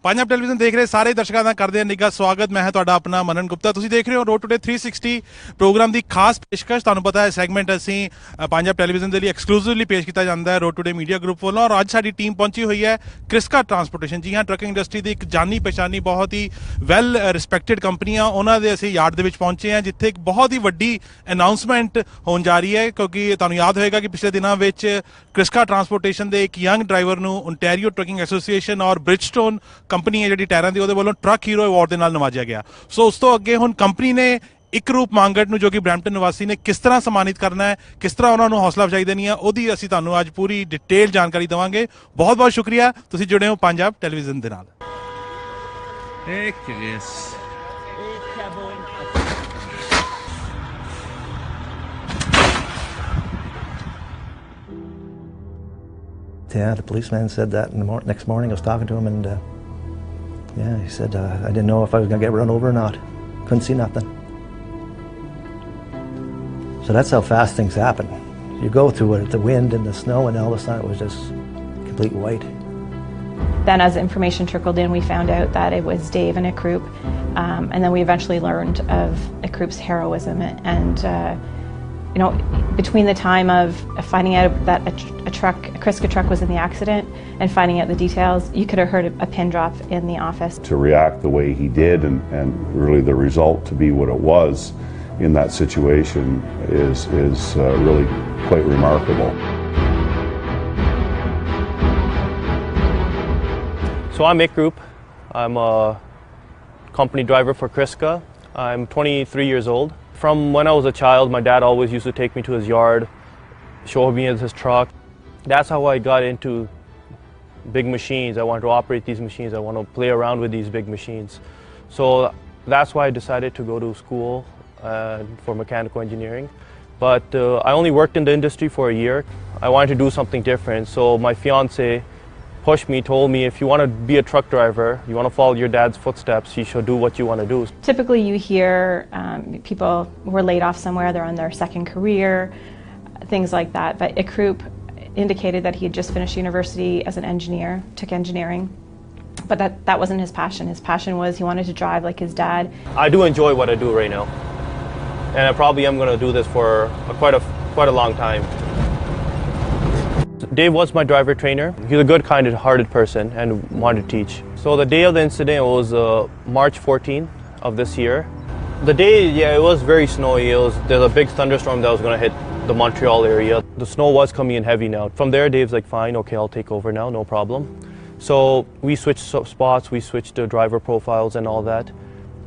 Punjab television देख रहे सारे दर्शकों का करते हैं निघा स्वागत। मैं तुहाडा अपना मनन गुप्ता। तुसीं देख रहे हो रोड टुडे 360 प्रोग्राम की खास पेशकश। तुहानूं पता है सैगमेंट असीं पंजाब टेलीविजन के लिए एक्सक्लूसिवली पेश किया जाता है रोड टुडे मीडिया ग्रुप वालों। और अज साडी टीम पहुंची हुई है क्रिस्का ट्रांसपोर्टेशन। जी हाँ, ट्रकिंग इंडस्ट्री की एक जानी पहचानी बहुत ही वैल रिस्पैक्टेड कंपनी आ, उन्हां दे असीं यार्ड दे विच पहुंचे हैं जिथे एक बहुत ही वड्डी अनाउंसमेंट होने जा रही है। क्योंकि तुहानूं याद होएगा कि पिछले दिनों में क्रिस्का ट्रांसपोर्टेशन के एक यंग ड्राइवर नूं ओंटारियो ट्रकिंग एसोसीएशन और ब्रिजस्टोन कंपनी है जी टायरां दी ਉਹਦੇ ਵੱਲੋਂ ट्रक हीरो अवार्ड ਦੇ ਨਾਲ ਨਵਾਜਿਆ ਗਿਆ। सो उस तो अगे ਹੁਣ कंपनी ने इकरूप मांगट ਨੂੰ जो कि ब्रैम्पटन निवासी ने किस तरह सम्मानित करना है, किस तरह उन्होंने हौसला अफजाई देनी है, ਉਹਦੀ ਅਸੀਂ ਤੁਹਾਨੂੰ ਅੱਜ पूरी डिटेल जानकारी देवांगे। बहुत बहुत शुक्रिया ਤੁਸੀਂ जुड़े हो पंजाब टेलीविजन ਦੇ ਨਾਲ। Yeah, the policeman said that in the next morning. I was talking to him, and yeah, he said I didn't know if I was going to get run over or not. Couldn't see nothing. So that's how fast things happen. You go through it, the wind and the snow, and all of a sudden it was just complete white. Then as information trickled in, we found out that it was Dave and Ickroop, and then we eventually learned of Ickroop's heroism. And you know, between the time of finding out that a Kriska truck was in the accident and finding out the details, you could have heard a pin drop in the office. To react the way he did and really the result to be what it was in that situation is really quite remarkable. So I'm Ickroop. I'm a company driver for Kriska. I'm 23 years old. From when I was a child, my dad always used to take me to his yard, show me his truck. That's how I got into big machines. I wanted to operate these machines. I want to play around with these big machines. So that's why I decided to go to school for mechanical engineering. But I only worked in the industry for a year. I wanted to do something different. So my fiance pushed me, told me, if you want to be a truck driver, you want to follow your dad's footsteps, you should do what you want to do. Typically you hear people who are laid off somewhere, they're on their second career, things like that. But Ickroop indicated that he had just finished university as an engineer, took engineering. But that wasn't his passion. His passion was he wanted to drive like his dad. I do enjoy what I do right now. And I probably am going to do this for quite a long time. Dave was my driver trainer. He's a good, kind-hearted person and wanted to teach. So the day of the incident was March 14th of this year. The day, yeah, it was very snowy. There's a big thunderstorm that was going to hit the Montreal area. The snow was coming in heavy now. From there, Dave's like, fine, okay, I'll take over now, no problem. So we switched spots, we switched driver profiles and all that.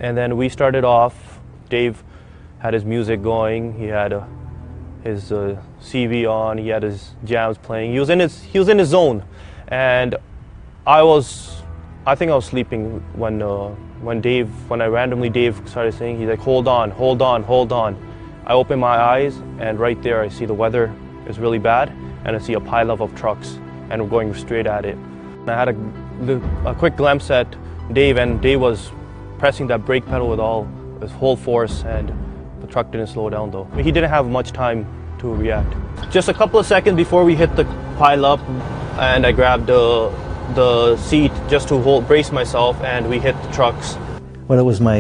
And then we started off. Dave had his music going. He had his CV on, he had his jams playing. He was in his zone, and I think I was sleeping when I randomly Dave started saying, he's like, hold on. I open my eyes, and right there I see the weather is really bad, and I see a pileup of trucks, and we're going straight at it. And I had a quick glimpse at Dave, and Dave was pressing that brake pedal with all his whole force, and the truck didn't slow down though. He didn't have much time to react. Just a couple of seconds before we hit the pile up, and I grabbed the seat just to brace myself, and we hit the trucks. Well, it was my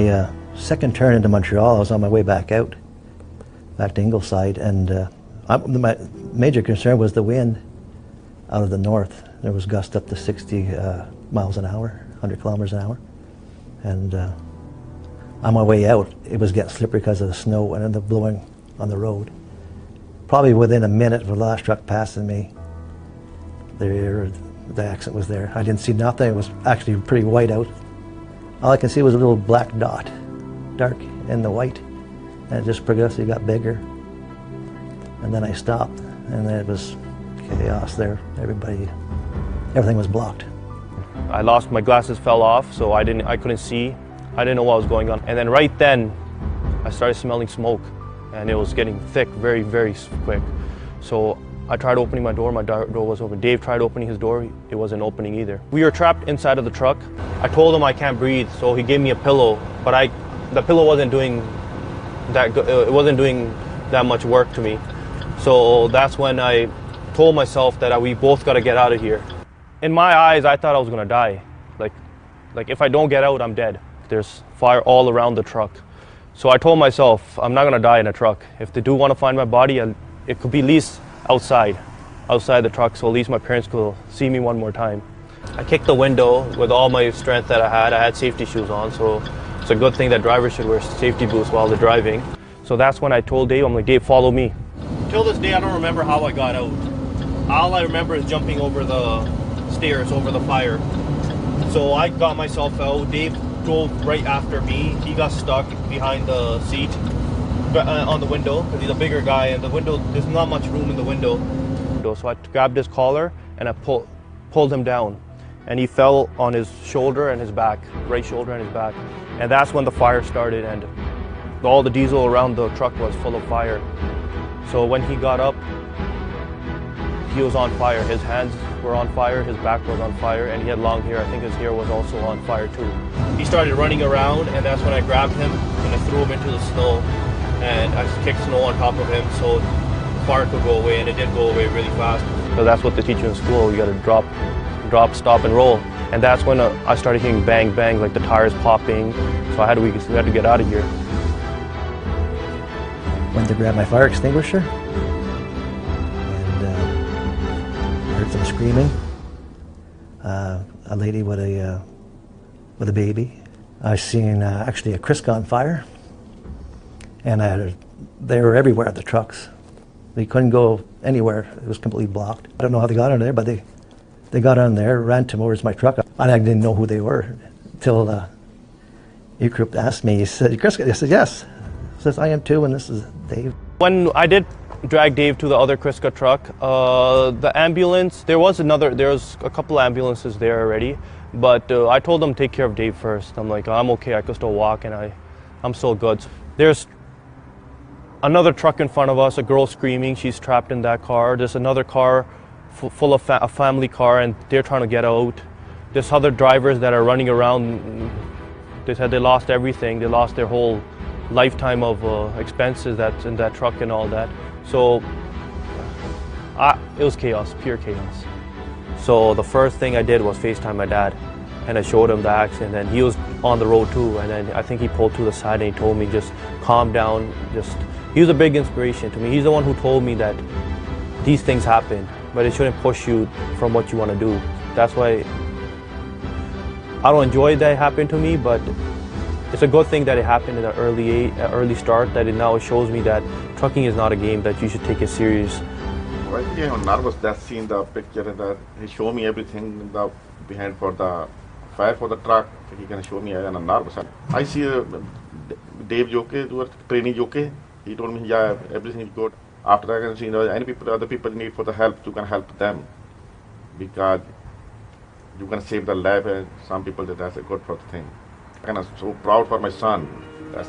second turn into Montreal. I was on my way back to Ingleside, and my major concern was the wind out of the north. There was gusts up to 60 miles an hour, 100 kilometers an hour, and on my way out, it was getting slippery because of the snow and then the blowing on the road. Probably within a minute of the last truck passing me, the accident was there. I didn't see nothing. It was actually pretty white out. All I can see was a little black dot, dark in the white, and it just progressively got bigger. And then I stopped, and then it was chaos there. Everything was blocked. I lost, my glasses fell off, so I couldn't see. I didn't know what was going on. And then right then, I started smelling smoke, and it was getting thick very, very quick. So I tried opening my door was open. Dave tried opening his door, it wasn't opening either. We were trapped inside of the truck. I told him I can't breathe, so he gave me a pillow, but the pillow wasn't doing that much work to me. So that's when I told myself that we both got to get out of here. In my eyes, I thought I was going to die. Like, Like if I don't get out, I'm dead. There's fire all around the truck. So I told myself, I'm not gonna die in a truck. If they do want to find my body, it could be at least outside the truck, so at least my parents could see me one more time. I kicked the window with all my strength that I had. I had safety shoes on, so it's a good thing that drivers should wear safety boots while they're driving. So that's when I told Dave, I'm like, Dave, follow me. Till this day, I don't remember how I got out. All I remember is jumping over the stairs, over the fire. So I got myself out. Dave drove right after me. He got stuck behind the seat on the window because he's a bigger guy, and the window, there's not much room in the window. So I grabbed his collar and I pulled him down, and he fell on his shoulder and his back, right shoulder and his back. And that's when the fire started, and all the diesel around the truck was full of fire. So when he got up, he was on fire. His hands were on fire, his back was on fire, and he had long hair. I think his hair was also on fire too. He started running around, and that's when I grabbed him and I threw him into the snow, and I kicked snow on top of him so the fire could go away, and it did go away really fast. So that's what they teach you in school. You got to drop, stop, and roll. And that's when I started hearing bang, bang, like the tires popping. So we had to get out of here. Went to grab my fire extinguisher, and heard some screaming. A lady with a baby. I seen actually a Kriska on fire, and they were everywhere, the trucks. They couldn't go anywhere. It was completely blocked. I don't know how they got on there, but they got on there, ran towards my truck. I didn't know who they were until Ickroop asked me. He said, "Kriska?" I said, "Yes." He says, "I am too, and this is Dave." When I did drag Dave to the other Kriska truck, the ambulance, there was a couple ambulances there already, but I told them take care of Dave first. I'm like, I'm okay, I can still walk, and I'm still good. There's another truck in front of us, a girl screaming, she's trapped in that car. There's another car full of a family car, and they're trying to get out. There's other drivers that are running around. They said they lost everything. They lost their whole lifetime of expenses that's in that truck and all that. So it was chaos, pure chaos. So the first thing I did was FaceTime my dad, and I showed him the accident, and he was on the road too, and then I think he pulled to the side and he told me, just calm down. He was a big inspiration to me. He's the one who told me that these things happen, but it shouldn't push you from what you want to do. That's why I don't enjoy that it happened to me, but it's a good thing that it happened in an early start, that it now shows me that trucking is not a game, that you should take it serious. Well, yeah, I'm nervous that seeing the picture, and he showed me everything behind for the fire for the truck. He can show me, and I'm nervous. I see Dave okay, training okay. He told me, yeah, everything is good. After that, I can see other people need for the help, you can help them, because you can save their life, and some people that's a good thing. I'm so proud for my son. That's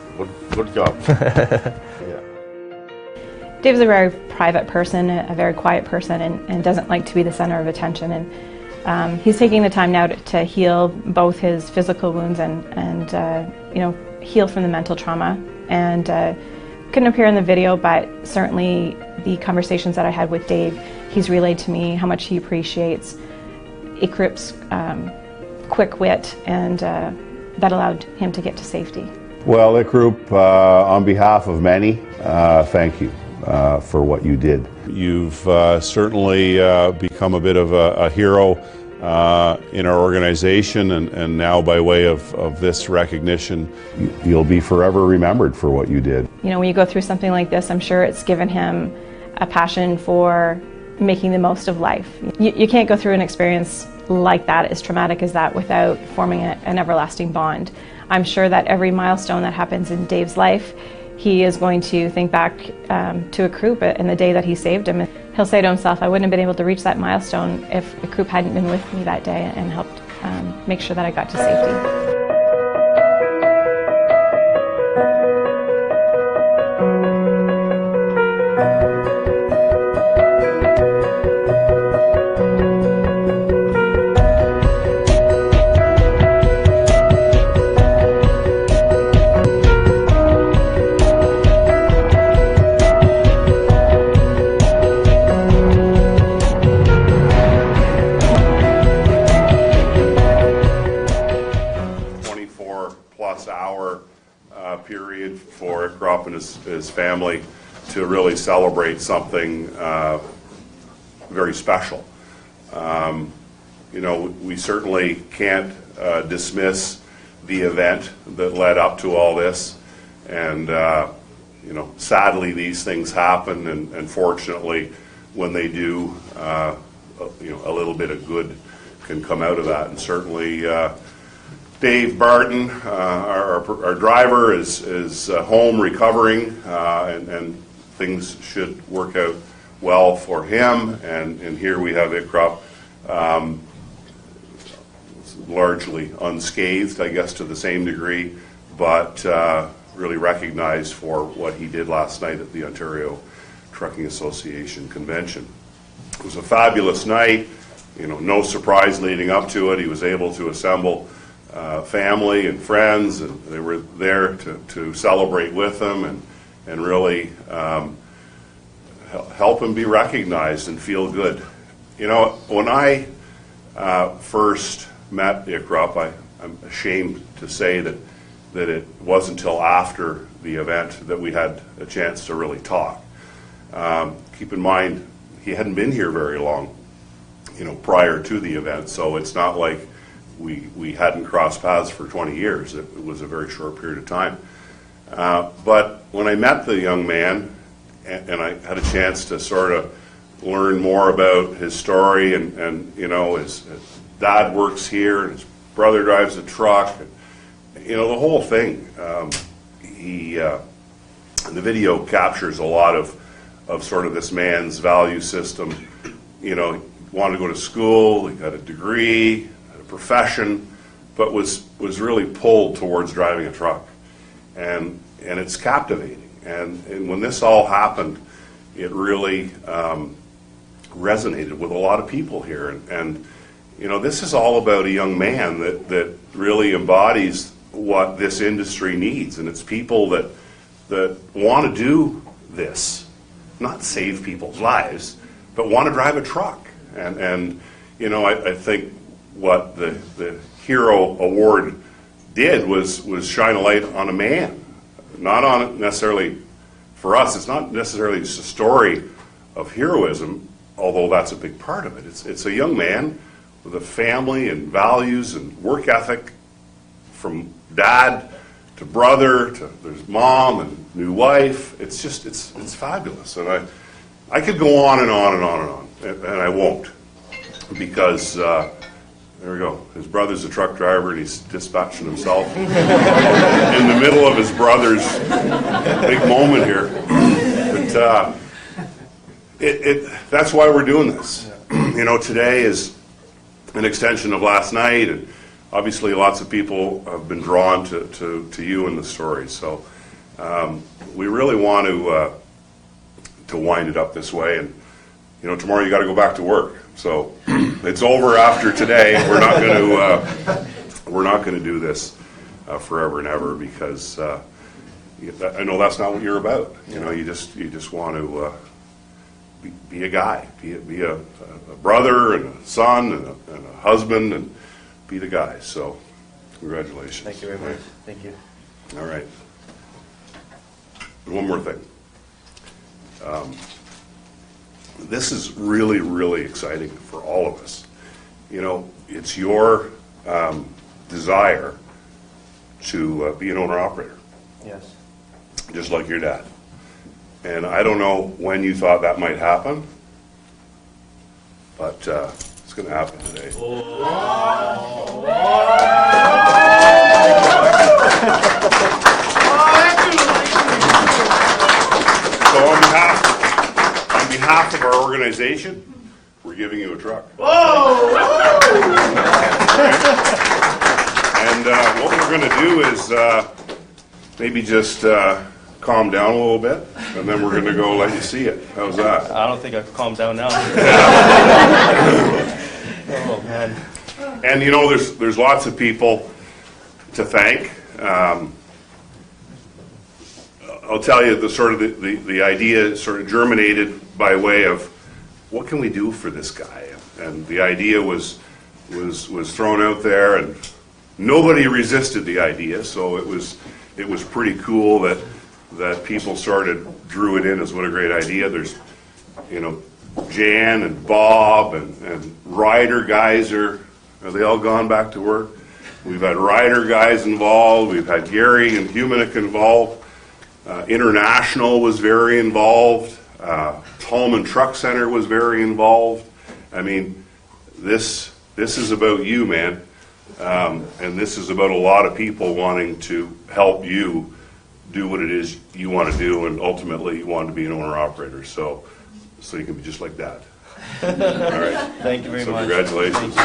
good job. Yeah. Dave's a very private person, a very quiet person, and doesn't like to be the center of attention. And he's taking the time now to heal both his physical wounds and heal from the mental trauma. And couldn't appear in the video, but certainly the conversations that I had with Dave, he's relayed to me how much he appreciates Ickroop's quick wit, and that allowed him to get to safety. Well, Ickroop, on behalf of many, thank you for what you did. You've certainly become a bit of a hero in our organization, and now by way of this recognition, you'll be forever remembered for what you did. You know, when you go through something like this, I'm sure it's given him a passion for making the most of life. You can't go through an experience like that, as traumatic as that, without forming an everlasting bond. I'm sure that every milestone that happens in Dave's life, he is going to think back to Ickroop and the day that he saved him. He'll say to himself, I wouldn't have been able to reach that milestone if Ickroop hadn't been with me that day and helped make sure that I got to safety. his family to really celebrate something very special. We certainly can't dismiss the event that led up to all this, and sadly these things happen, and fortunately when they do, a little bit of good can come out of that. And certainly Dave Barton, our driver, is home recovering, and things should work out well for him. And here we have Ickroop, largely unscathed, I guess, to the same degree, but really recognized for what he did last night at the Ontario Trucking Association convention. It was a fabulous night. No surprise leading up to it. He was able to assemble family and friends, and they were there to celebrate with him and really help him be recognized and feel good. When I first met Ickroop, I'm ashamed to say that it wasn't until after the event that we had a chance to really talk. Keep in mind, he hadn't been here very long, prior to the event, so it's not like we hadn't crossed paths for 20 years. It was a very short period of time. But when I met the young man, and I had a chance to sort of learn more about his story, and his dad works here, and his brother drives a truck, and, the whole thing. The video captures a lot of sort of this man's value system. He wanted to go to school, he got a degree, had a profession, but was really pulled towards driving a truck. And it's captivating. And when this all happened, it really resonated with a lot of people here. And this is all about a young man that really embodies what this industry needs. And it's people that want to do this, not save people's lives, but want to drive a truck. And I think what the Hero Award did was shine a light on a man, not on it necessarily. For us, it's not necessarily just a story of heroism, although that's a big part of it. It's a young man with a family and values and work ethic, from dad to brother to there's mom and new wife. It's fabulous. And I could go on and on and on and on, and I won't, because there we go. His brother's a truck driver, and he's dispatching himself in the middle of his brother's big moment here. But that's why we're doing this. Today is an extension of last night, and obviously lots of people have been drawn to you and the story. So we really want to wind it up this way. And tomorrow you got to go back to work. So it's over after today. We're not going to do this forever and ever, because I know that's not what you're about. You just want to be a guy, be a brother and a son and a husband, and be the guy. So congratulations. Thank you very much. Thank you. All right. And one more thing. This is really, really exciting for all of us. It's your desire to be an owner-operator. Yes. Just like your dad. And I don't know when you thought that might happen, but it's going to happen today. So on behalf of our organization, we're giving you a truck. And what we're going to do is maybe just calm down a little bit, and then we're going to go let you see it. How's that? I don't think I can calm down now. Oh, man. And there's lots of people to thank. I'll tell you the idea sort of germinated by way of what can we do for this guy, and the idea was thrown out there, and nobody resisted the idea. So it was pretty cool that that people drew it in as what a great idea. There's, Jan and Bob and Ryder Geyser. Are they all gone back to work? We've had Ryder guys involved. We've had Gary and Humanick involved. International was very involved. Tallman Truck Center was very involved. I mean, this is about you, man. And this is about a lot of people wanting to help you do what it is you want to do, and ultimately you want to be an owner-operator. So you can be just like that. All right. Thank you very much. Congratulations.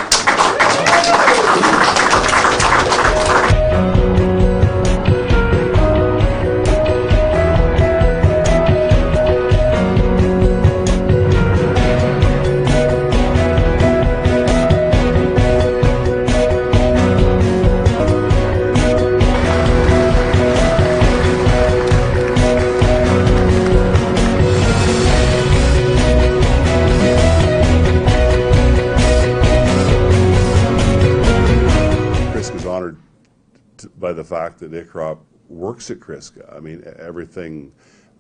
By the fact that Ickroop works at Kriska. I mean, everything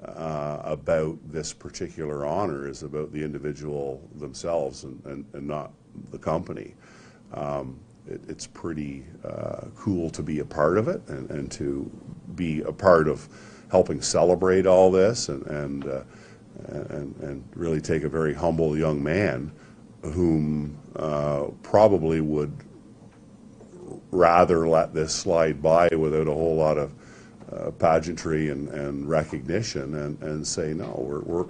about this particular honor is about the individual themselves and not the company. It's pretty cool to be a part of it and to be a part of helping celebrate all this and really take a very humble young man whom probably would rather let this slide by without a whole lot of pageantry and recognition and say, no,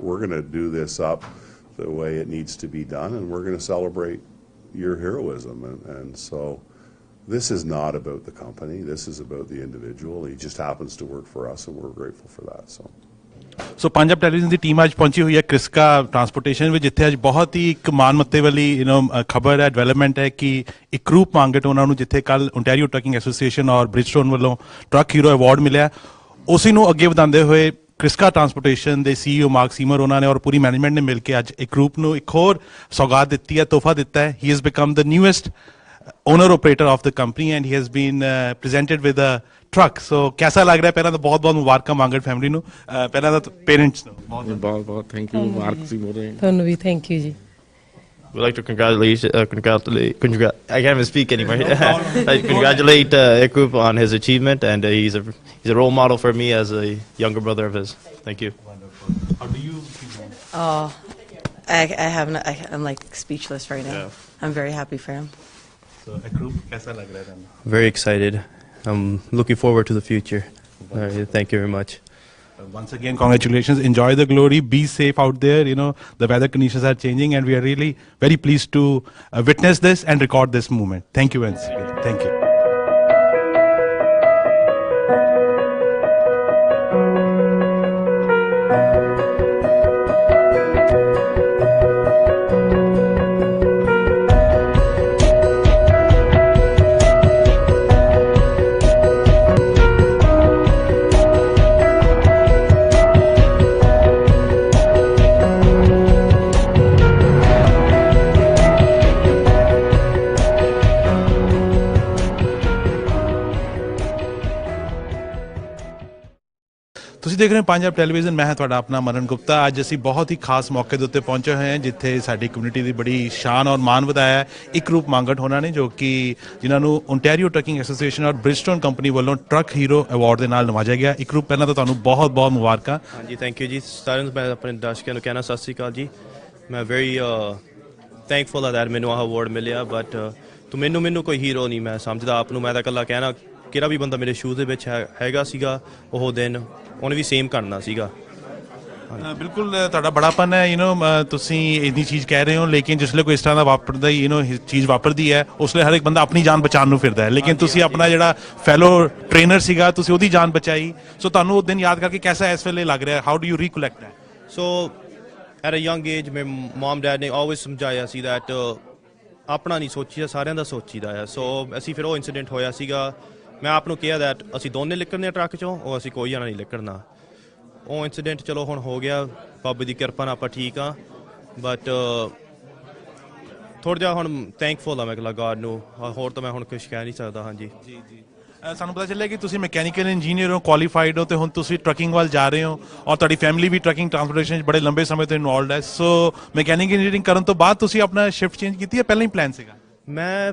we're going to do this up the way it needs to be done, and we're going to celebrate your heroism. And so this is not about the company. This is about the individual. He just happens to work for us, and we're grateful for that. So Punjab television की team आज पहुंची हुई है क्रिस्का transportation में, जिथे आज बहुत ही एक मान मत्ते वाली खबर है, डेवलपमेंट है कि इकरूप मांगट उन्होंने जिथे कल ओंटारियो ट्रकिंग एसोसीएशन और ब्रिजस्टोन वालों ट्रक हीरो अवार्ड मिले, उसी ਨੂੰ ਅੱਗੇ ਵਧਾਉਂਦੇ ਹੋਏ क्रिस्का ट्रांसपोर्टेशन ਦੇ CEO ਮਾਰਕ ਸੀਮਰ ਉਹਨਾਂ ਨੇ और पूरी मैनेजमेंट ने मिलकर ਅੱਜ इकरूप ਨੂੰ एक होर सौगात दी है, तोहफा दिता है. He has become the newest owner operator of the company and he has been presented with a truck. So कैसा लग रहा है? पहला तो बहुत बहुत मुबारਕਾਂ मांगट फैमिली ਨੂੰ, पहला तो पेरेंट्स ਨੂੰ बहुत बहुत थैंक यू मार्क सी मोरे ਤੁਹਾਨੂੰ ਵੀ ਥੈਂਕ ਯੂ ਜੀ. We'd like to congratulate I can't even speak anymore. Congratulate Ickroop on his achievement, and he's a role model for me as a younger brother of his. Thank you. Wonderful. How do you feel? I'm like speechless right now. Yeah. I'm very happy for him. So Ickroop कैसा लग रहा है ਤੁਹਾਨੂੰ? Very excited. I'm looking forward to the future. All right, thank you very much. Once again, congratulations. Enjoy the glory. Be safe out there. You know, the weather conditions are changing and we are really very pleased to witness this and record this moment. Thank you once again. Thank you. ਤੁਸੀਂ ਦੇਖ ਰਹੇ ਹੋ Punjab television, ਮੈਂ ਹਾਂ ਤੁਹਾਡਾ ਆਪਣਾ ਮਨਨ ਗੁਪਤਾ। ਅੱਜ ਅਸੀਂ ਬਹੁਤ ਹੀ ਖਾਸ ਮੌਕੇ ਦੇ ਉੱਤੇ ਪਹੁੰਚੇ ਹੋਏ ਹਾਂ ਜਿੱਥੇ ਸਾਡੀ ਕਮਿਊਨਿਟੀ ਦੀ ਬੜੀ ਸ਼ਾਨ ਔਰ ਮਾਣ ਵਧਾਇਆ ਹੈ ਇਕਰੂਪ ਮੰਗਟ ਹੋਣਾ ਨੇ, ਜੋ ਕਿ ਜਿਨ੍ਹਾਂ ਨੂੰ ਓਂਟਾਰੀਓ ਟਰਕਿੰਗ ਐਸੋਸੀਏਸ਼ਨ ਔਰ ਬ੍ਰਿਜਸਟੋਨ ਕੰਪਨੀ ਵੱਲੋਂ ਟਰੱਕ ਹੀਰੋ ਅਵਾਰਡ ਦੇ ਨਾਲ ਨਵਾਜਿਆ ਗਿਆ। ਇਕਰੂਪ, ਪਹਿਲਾਂ ਤਾਂ ਤੁਹਾਨੂੰ ਬਹੁਤ ਬਹੁਤ ਮੁਬਾਰਕਾਂ। ਹਾਂਜੀ, ਥੈਂਕ ਯੂ ਜੀ। ਸਾਰਿਆਂ ਨੂੰ ਮੈਂ ਆਪਣੇ ਦਰਸ਼ਕਾਂ ਨੂੰ ਕਹਿਣਾ ਸਤਿ ਸ਼੍ਰੀ ਅਕਾਲ ਜੀ। ਮੈਂ ਵੈਰੀ ਥੈਂਕਫੁਲ ਆ ਦੈਟ ਮੈਨੂੰ ਆਹ ਅਵਾਰਡ ਮਿਲਿਆ, ਬਟ ਤੂੰ ਮੈਨੂੰ ਕੋਈ ਹੀਰੋ ਨਹੀਂ ਮੈਂ ਸਮਝਦਾ ਆਪ ਨੂੰ। ਮੈਂ ਤਾਂ ਇਕੱਲਾ ਕਹਿਣਾ ਕਿਹੜਾ ਵੀ ਬੰਦਾ ਮੇਰੇ ਸ਼ੂਜ਼ ਦੇ ਵਿੱਚ ਹੈਗਾ ਸੀਗਾ ਉਹ ਦਿਨ, ਉਹਨੇ ਵੀ ਸੇਮ ਕਰਨਾ ਸੀਗਾ। ਬਿਲਕੁਲ ਤੁਹਾਡਾ ਬੜਾਪਨ ਹੈ, ਤੁਸੀਂ ਇੰਨੀ ਚੀਜ਼ ਕਹਿ ਰਹੇ ਹੋ, ਲੇਕਿਨ ਜਿਸਲੇ ਕੋਈ ਇਸ ਤਰ੍ਹਾਂ ਦਾ ਵਾਪਰਦਾ ਹੀ ਚੀਜ਼ ਵਾਪਰਦੀ ਹੈ ਉਸ ਲਈ ਹਰ ਇੱਕ ਬੰਦਾ ਆਪਣੀ ਜਾਨ ਬਚਾਉਣ ਨੂੰ ਫਿਰਦਾ ਹੈ, ਲੇਕਿਨ ਤੁਸੀਂ ਆਪਣਾ ਜਿਹੜਾ ਫੈਲੋ ਟ੍ਰੇਨਰ ਸੀਗਾ ਤੁਸੀਂ ਉਹਦੀ ਜਾਨ ਬਚਾਈ। ਸੋ ਤੁਹਾਨੂੰ ਉਹ ਦਿਨ ਯਾਦ ਕਰਕੇ ਕੈਸਾ ਇਸ ਵੇਲੇ ਲੱਗ ਰਿਹਾ? How do you recollect that? So at a young age ਮੇਰੇ ਮਮ ਡੈਡ ਨੇ ਆਲਵੇਜ਼ ਸਮਝਾਇਆ ਸੀ ਦੈਟ ਆਪਣਾ ਨਹੀਂ ਸੋਚੀਦਾ, ਸਾਰਿਆਂ ਦਾ ਸੋਚੀਦਾ ਹੈ। ਸੋ ਅਸੀਂ ਫਿਰ ਉਹ ਇੰਸੀਡੈਂਟ ਹੋਇਆ ਸੀਗਾ, ਮੈਂ ਆਪ ਨੂੰ ਕਿਹਾ ਦੈਟ ਅਸੀਂ ਦੋਨੇ ਲਿਕੜਨੇ ਟਰੱਕ 'ਚੋਂ, ਉਹ ਅਸੀਂ ਕੋਈ ਜਾਣਾ ਨਹੀਂ ਲਿਕੜਨਾ। ਉਹ ਇੰਸੀਡੈਂਟ ਚਲੋ ਹੁਣ ਹੋ ਗਿਆ, ਬਾਬੇ ਦੀ ਕਿਰਪਾ ਨਾਲ ਆਪਾਂ ਠੀਕ ਆ, ਬਟ ਥੋੜ੍ਹਾ ਜਿਹਾ ਹੁਣ ਥੈਂਕਫੁਲ ਆ ਮੈਂ ਅਗਲਾ ਗॉड ਨੂੰ, ਹੋਰ ਤਾਂ ਮੈਂ ਹੁਣ ਕੁਛ ਕਹਿ ਨਹੀਂ ਸਕਦਾ। ਹਾਂਜੀ ਜੀ ਜੀ। ਸਾਨੂੰ ਪਤਾ ਚੱਲਿਆ ਕਿ ਤੁਸੀਂ ਮੈਕੈਨੀਕਲ ਇੰਜੀਨੀਅਰ ਹੋ, ਕੁਆਲੀਫਾਈਡ ਹੋ, ਤੇ ਹੁਣ ਤੁਸੀਂ ਟਰੱਕਿੰਗ ਵੱਲ ਜਾ ਰਹੇ ਹੋ ਔਰ ਤੁਹਾਡੀ ਫੈਮਿਲੀ ਵੀ ਟਰੱਕਿੰਗ ਟਰਾਂਸਪੋਰਟੇਸ਼ਨ 'ਚ ਬੜੇ ਲੰਬੇ ਸਮੇਂ ਤੋਂ ਇਨਵੋਲਵਡ ਹੈ। ਸੋ ਮੈਕੈਨੀਕਲ ਇੰਜੀਨੀਅਰਿੰਗ ਕਰਨ ਤੋਂ ਬਾਅਦ ਤੁਸੀਂ ਆਪਣਾ ਸ਼ਿਫਟ ਚੇਂਜ ਕੀਤੀ ਹੈ, ਪਹਿਲਾਂ ਹੀ ਪਲਾਨ ਸੀਗਾ? ਮੈਂ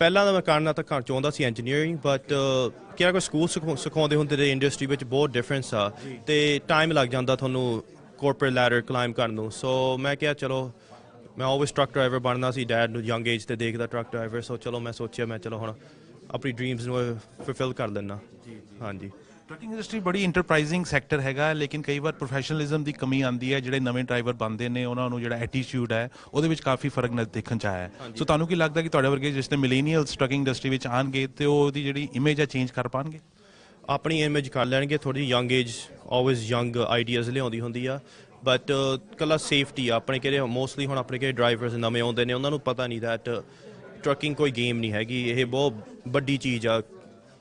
ਪਹਿਲਾਂ ਤਾਂ ਮੈਂ ਕਰਨਾ ਤਾਂ ਚਾਹੁੰਦਾ ਸੀ ਇੰਜੀਨੀਅਰਿੰਗ, ਬਟ ਕਿਹੜਾ ਕੋਈ ਸਕੂਲ ਸਿਖਾਉਂਦੇ ਹੁੰਦੇ ਤੇ ਇੰਡਸਟਰੀ ਵਿੱਚ ਬਹੁਤ ਡਿਫਰੈਂਸ ਆ ਤੇ ਟਾਈਮ ਲੱਗ ਜਾਂਦਾ ਤੁਹਾਨੂੰ ਕੋਰਪੋਰੇਟ ਲੈਡਰ ਕਲਾਈਮ ਕਰਨ ਨੂੰ। ਸੋ ਮੈਂ ਕਿਹਾ ਚਲੋ, ਮੈਂ ਆਲਵੇਜ਼ ਟਰੱਕ ਡਰਾਈਵਰ ਬਣਨਾ ਸੀ, ਡੈਡ ਨੂੰ ਯੰਗ ਏਜ ਤੇ ਦੇਖਦਾ ਟਰੱਕ ਡਰਾਈਵਰ। ਸੋ ਚਲੋ ਮੈਂ ਸੋਚਿਆ ਮੈਂ ਚਲੋ ਹੁਣ ਆਪਣੀ ਡ੍ਰੀਮਸ ਨੂੰ ਫੁਲਫਿਲ ਕਰ ਲੈਣਾ। ਹਾਂਜੀ, ਟਰੱਕਿੰਗ ਇੰਡਸਟਰੀ ਬੜੀ ਇੰਟਰਪ੍ਰਾਈਜ਼ਿੰਗ ਸੈਕਟਰ ਹੈਗਾ, ਲੇਕਿਨ ਕਈ ਵਾਰ ਪ੍ਰੋਫੈਸ਼ਨਲਿਜ਼ਮ ਦੀ ਕਮੀ ਆਉਂਦੀ ਹੈ। ਜਿਹੜੇ ਨਵੇਂ ਡਰਾਈਵਰ ਬਣਦੇ ਨੇ ਉਹਨਾਂ ਨੂੰ ਜਿਹੜਾ ਐਟੀਟਿਊਡ ਹੈ ਉਹਦੇ ਵਿੱਚ ਕਾਫੀ ਫਰਕ ਦੇਖਣ 'ਚ ਆਇਆ ਹੈ। ਸੋ ਤੁਹਾਨੂੰ ਕੀ ਲੱਗਦਾ ਕਿ ਤੁਹਾਡੇ ਵਰਗੇ ਜਿਸ ਨੇ ਮਿਲੇਨੀਅਲਸ ਟਰੱਕਿੰਗ ਇੰਡਸਟਰੀ ਵਿੱਚ ਆਉਣਗੇ ਤੇ ਉਹਦੀ ਜਿਹੜੀ ਇਮੇਜ ਹੈ ਚੇਂਜ ਕਰ ਪਾਉਣਗੇ? ਆਪਣੀ ਇਮੇਜ ਕਰ ਲੈਣਗੇ। ਥੋੜੀ young age always young ideas ਲਿਆਉਂਦੀ ਹੁੰਦੀ ਆ, ਬਟ ਇਕੱਲਾ ਸੇਫਟੀ ਆ। ਆਪਣੇ ਕਿਹੜੇ ਮੋਸਟਲੀ ਹੁਣ ਆਪਣੇ ਕਿਹੜੇ ਡਰਾਈਵਰਸ ਨਵੇਂ ਆਉਂਦੇ ਨੇ ਉਹਨਾਂ ਨੂੰ ਪਤਾ ਨਹੀਂ ਦੈਟ ਟਰੱਕਿੰਗ ਕੋਈ ਗੇਮ ਨਹੀਂ ਹੈਗੀ, ਇਹ ਬਹੁਤ ਵੱਡੀ ਚੀਜ਼ ਆ।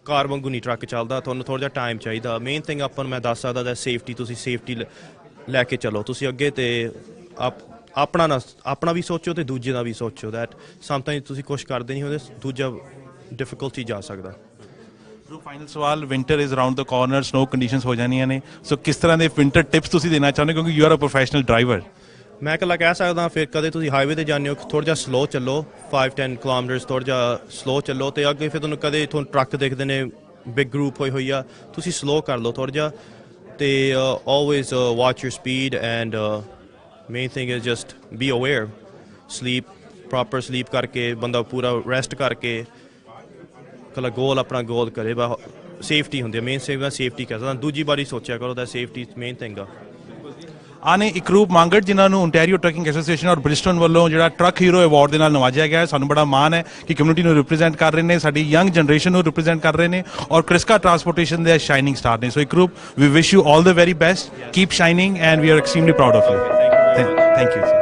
ਕਾਰ ਵਾਂਗੂ ਨਹੀਂ ਟਰੱਕ ਚੱਲਦਾ, ਤੁਹਾਨੂੰ ਥੋੜ੍ਹਾ ਜਿਹਾ ਟਾਈਮ ਚਾਹੀਦਾ। ਮੇਨ ਥਿੰਗ ਆਪਾਂ ਨੂੰ ਮੈਂ ਦੱਸ ਸਕਦਾ that ਸੇਫਟੀ, ਤੁਸੀਂ ਸੇਫਟੀ ਲੈ ਕੇ ਚੱਲੋ ਤੁਸੀਂ ਅੱਗੇ, ਤੇ ਆਪਣਾ ਵੀ ਸੋਚੋ ਤੇ ਦੂਜੇ ਦਾ ਵੀ ਸੋਚੋ। ਦੈਟ ਸਮਟਾਈਮ ਤੁਸੀਂ ਕੁਛ ਕਰਦੇ ਨਹੀਂ ਹੁੰਦੇ, ਦੂਜਾ ਡਿਫਿਕਲਟੀ ਜਾ ਸਕਦਾ। ਫਾਈਨਲ ਸਵਾਲ, winter is around the corner, snow conditions ਹੋ ਜਾਣੀਆਂ ਨੇ, ਸੋ ਕਿਸ ਤਰ੍ਹਾਂ ਦੇ ਵਿੰਟਰ ਟਿਪਸ ਤੁਸੀਂ ਦੇਣਾ ਚਾਹੁੰਦੇ, ਕਿਉਂਕਿ you are a professional driver? ਮੈਂ ਇਕੱਲਾ ਕਹਿ ਸਕਦਾ ਫਿਰ ਕਦੇ ਤੁਸੀਂ ਹਾਈਵੇ ਤੇ ਜਾਂਦੇ ਹੋ ਥੋੜ੍ਹਾ ਜਿਹਾ ਸਲੋ ਚੱਲੋ, 5-10 ਕਿਲੋਮੀਟਰਸ ਥੋੜ੍ਹਾ ਜਿਹਾ ਸਲੋ ਚੱਲੋ, ਤੇ ਅੱਗੇ ਫਿਰ ਤੁਹਾਨੂੰ ਕਦੇ ਤੁਹਾਨੂੰ ਟਰੱਕ ਦਿਖਦੇ ਨੇ, ਬਿਗ ਗਰੁੱਪ ਹੋਈ ਆ, ਤੁਸੀਂ ਸਲੋ ਕਰ ਲਓ ਥੋੜ੍ਹਾ ਜਿਹਾ। ਤੇ always watch your speed and main thing is just B aware. Sleep, proper sleep ਕਰਕੇ ਬੰਦਾ ਪੂਰਾ ਰੈਸਟ ਕਰਕੇ ਇਕੱਲਾ ਗੋਲ ਆਪਣਾ ਗੋਲ ਕਰੇ। ਸੇਫਟੀ ਹੁੰਦੀ ਹੈ ਮੇਨ ਥਿੰਗ, ਸੇਫਟੀ ਕਰ ਸਕਦਾ। ਦੂਜੀ ਵਾਰੀ ਸੋਚਿਆ ਕਰੋ ਦਾ ਸੇਫਟੀ ਮੇਨ ਥਿੰਗ ਆ। ਆ ਨੇ ਇਕਰੂਪ ਮੰਗਟ, ਜਿਨ੍ਹਾਂ ਨੂੰ ਓਨਟਾਰੀਓ ਟਰੱਕਿੰਗ ਐਸੋਸੀਏਸ਼ਨ ਔਰ ਬ੍ਰਿਜਸਟੋਨ ਵੱਲੋਂ ਜਿਹੜਾ ਟਰੱਕ ਹੀਰੋ ਅਵਾਰਡ ਦੇ ਨਾਲ ਨਵਾਜਿਆ ਗਿਆ ਹੈ। ਸਾਨੂੰ ਬੜਾ ਮਾਣ ਹੈ ਕਿ ਕਮਿਊਨਿਟੀ ਨੂੰ ਰਿਪਰੈਜ਼ੈਂਟ ਕਰ ਰਹੇ ਨੇ, ਸਾਡੀ ਯੰਗ ਜਨਰੇਸ਼ਨ ਨੂੰ ਰਿਪਰੈਜ਼ੈਂਟ ਕਰ ਰਹੇ ਨੇ ਔਰ ਕ੍ਰਿਸਕਾ ਟਰਾਂਸਪੋਰਟੇਸ਼ਨ ਦੇ ਸ਼ਾਈਨਿੰਗ ਸਟਾਰ ਨੇ। So Ikroop, we wish you all the very best, keep shining and we are extremely proud of you. Thank you.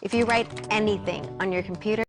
If you write anything on your computer,